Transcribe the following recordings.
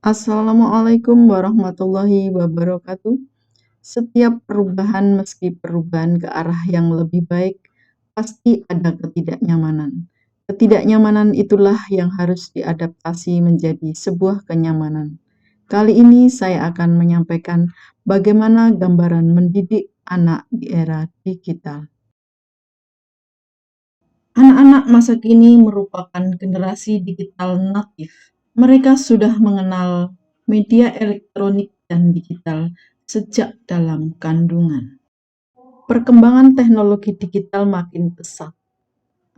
Assalamualaikum warahmatullahi wabarakatuh. Setiap perubahan, meski perubahan ke arah yang lebih baik, pasti ada ketidaknyamanan. Ketidaknyamanan itulah yang harus diadaptasi menjadi sebuah kenyamanan. Kali ini saya akan menyampaikan bagaimana gambaran mendidik anak di era digital. Anak-anak masa kini merupakan generasi digital natif. Mereka sudah mengenal media elektronik dan digital sejak dalam kandungan. Perkembangan teknologi digital makin pesat.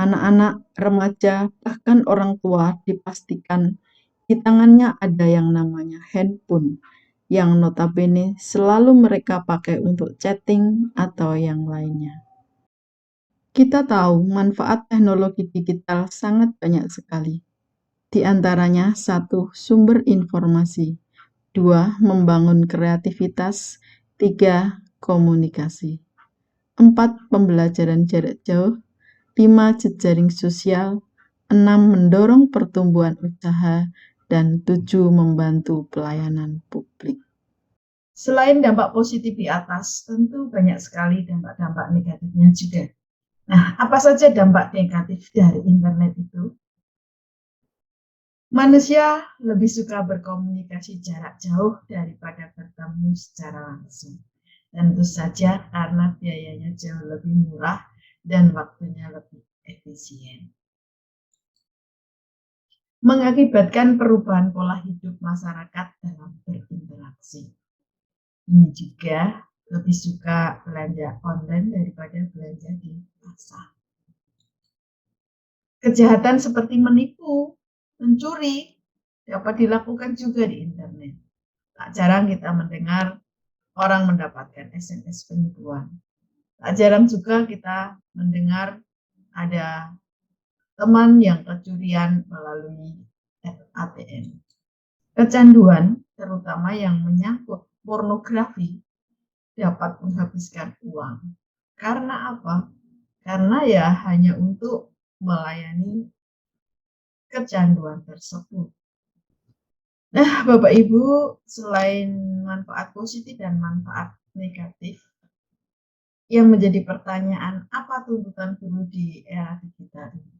Anak-anak, remaja, bahkan orang tua dipastikan di tangannya ada yang namanya handphone, yang notabene selalu mereka pakai untuk chatting atau yang lainnya. Kita tahu manfaat teknologi digital sangat banyak sekali. Di antaranya, satu, sumber informasi, dua, membangun kreativitas, tiga, komunikasi, empat, pembelajaran jarak jauh, lima, jejaring sosial, enam, mendorong pertumbuhan usaha, dan tujuh, membantu pelayanan publik. Selain dampak positif di atas, tentu banyak sekali dampak-dampak negatifnya juga. Nah, apa saja dampak negatif dari internet itu? Manusia lebih suka berkomunikasi jarak jauh daripada bertemu secara langsung. Tentu saja karena biayanya jauh lebih murah dan waktunya lebih efisien. Mengakibatkan perubahan pola hidup masyarakat dalam berinteraksi. Ini juga lebih suka belanja online daripada belanja di pasar. Kejahatan seperti menipu, mencuri, dapat dilakukan juga di internet. Tak jarang kita mendengar orang mendapatkan SMS penipuan. Tak jarang juga kita mendengar ada teman yang kecurian melalui ATM. Kecanduan, terutama yang menyangkut pornografi, dapat menghabiskan uang. Karena apa? Karena ya hanya untuk melayani kecanduan tersebut. Nah, Bapak Ibu, selain manfaat positif dan manfaat negatif, yang menjadi pertanyaan, apa tuntutan guru di era digital ini?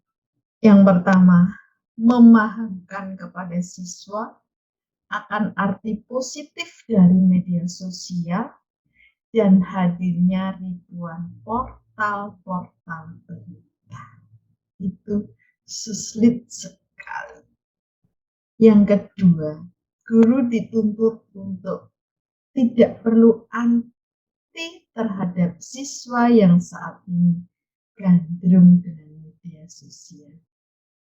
Yang pertama, memahamkan kepada siswa akan arti positif dari media sosial dan hadirnya ribuan portal-portal berita. Itu sulit sekali. Yang kedua, guru dituntut untuk tidak perlu anti terhadap siswa yang saat ini gandrung dengan media sosial.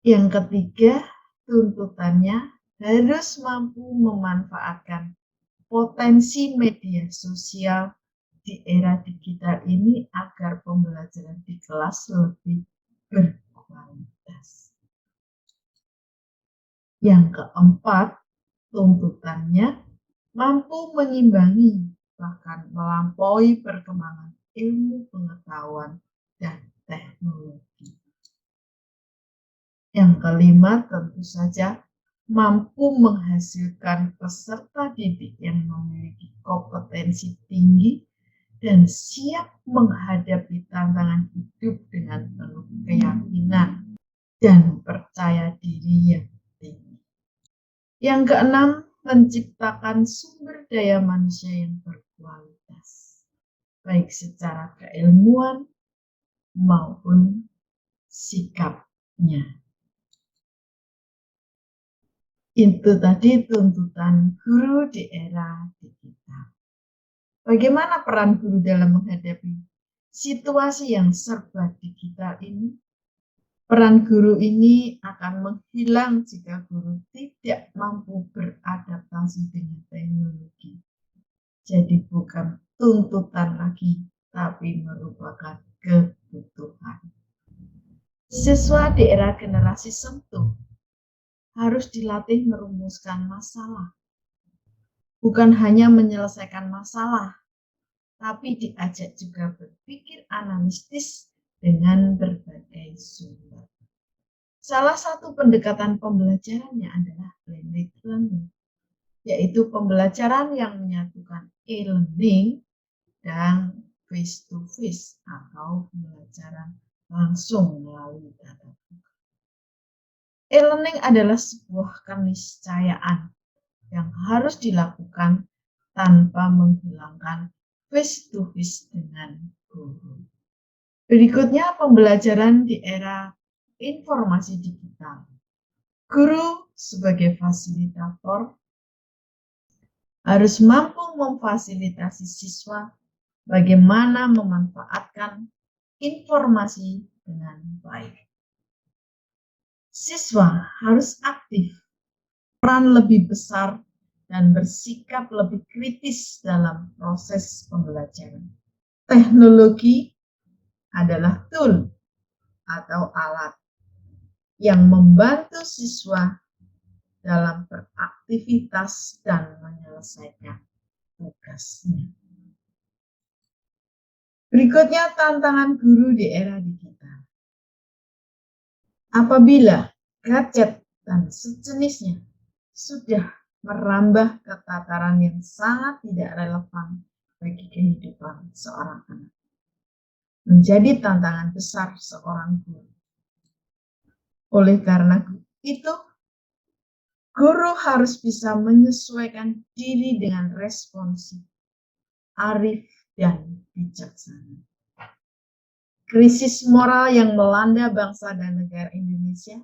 Yang ketiga, tuntutannya harus mampu memanfaatkan potensi media sosial di era digital ini agar pembelajaran di kelas lebih berkualitas. Yang keempat, tuntutannya mampu mengimbangi bahkan melampaui perkembangan ilmu pengetahuan dan teknologi. Yang kelima, tentu saja mampu menghasilkan peserta didik yang memiliki kompetensi tinggi dan siap menghadapi tantangan hidup dengan penuh keyakinan dan percaya diri yang tinggi. Yang keenam, menciptakan sumber daya manusia yang berkualitas, baik secara keilmuan maupun sikapnya. Itu tadi tuntutan guru di era digital. Bagaimana peran guru dalam menghadapi situasi yang serba digital ini? Peran guru ini akan menghilang jika guru tidak mampu beradaptasi dengan teknologi. Jadi bukan tuntutan lagi, tapi merupakan kebutuhan. Siswa di era generasi sentuh harus dilatih merumuskan masalah. Bukan hanya menyelesaikan masalah, tapi diajak juga berpikir analitis dengan berbagai sumber. Salah satu pendekatan pembelajarannya adalah blended learning. yaitu pembelajaran yang menyatukan e-learning dan face-to-face atau pembelajaran langsung melalui tatap muka. E-learning adalah sebuah keniscayaan yang harus dilakukan tanpa menghilangkan face-to-face dengan guru. Berikutnya pembelajaran di era informasi digital. Guru sebagai fasilitator harus mampu memfasilitasi siswa bagaimana memanfaatkan informasi dengan baik. Siswa harus aktif, peran lebih besar, dan bersikap lebih kritis dalam proses pembelajaran. Teknologi adalah tool atau alat yang membantu siswa dalam beraktivitas dan menyelesaikan tugasnya. Berikutnya tantangan guru di era digital. Apabila gadget dan sejenisnya sudah merambah ke tataran yang sangat tidak relevan bagi kehidupan seorang anak, menjadi tantangan besar seorang guru. Oleh karena itu, guru harus bisa menyesuaikan diri dengan responsif, arif, dan bijaksana. Krisis moral yang melanda bangsa dan negara Indonesia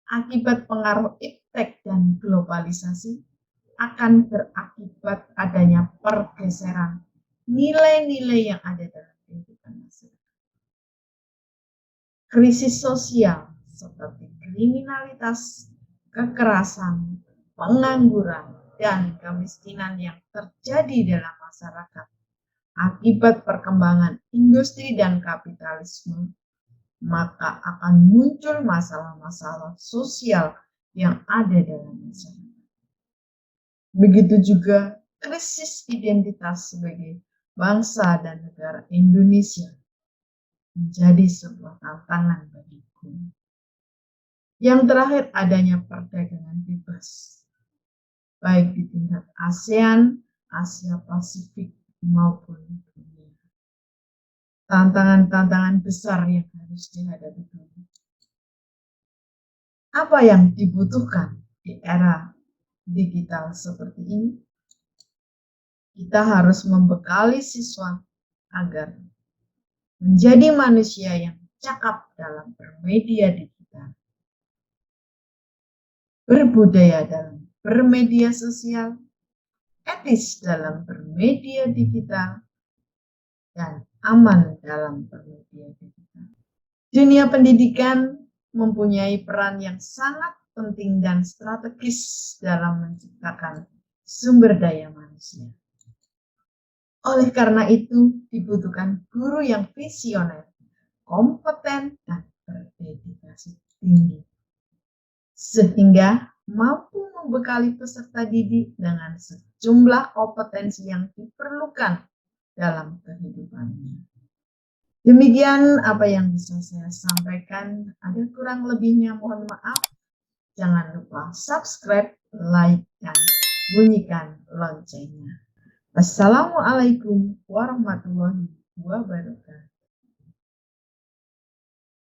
akibat pengaruh iptek dan globalisasi akan berakibat adanya pergeseran nilai-nilai yang ada dalam kehidupan masyarakat. Krisis sosial seperti kriminalitas, kekerasan, pengangguran, dan kemiskinan yang terjadi dalam masyarakat akibat perkembangan industri dan kapitalisme, maka akan muncul masalah-masalah sosial yang ada dalam masyarakat. Begitu juga krisis identitas sebagai bangsa dan negara Indonesia menjadi sebuah tantangan bagi guru. Yang terakhir, adanya perdagangan bebas, baik di tingkat ASEAN, Asia Pasifik, maupun dunia. Tantangan-tantangan besar yang harus dihadapi guru. Apa yang dibutuhkan di era digital seperti ini? Kita harus membekali siswa agar menjadi manusia yang cakap dalam bermedia digital, berbudaya dalam bermedia sosial, etis dalam bermedia digital, dan aman dalam bermedia digital. Dunia pendidikan mempunyai peran yang sangat penting dan strategis dalam menciptakan sumber daya manusia. Oleh karena itu, dibutuhkan guru yang visioner, kompeten, dan berdedikasi tinggi, sehingga mampu membekali peserta didik dengan sejumlah kompetensi yang diperlukan dalam kehidupannya. Demikian apa yang bisa saya sampaikan. Ada kurang lebihnya mohon maaf. Jangan lupa subscribe, like, dan bunyikan loncengnya. Wassalamualaikum warahmatullahi wabarakatuh.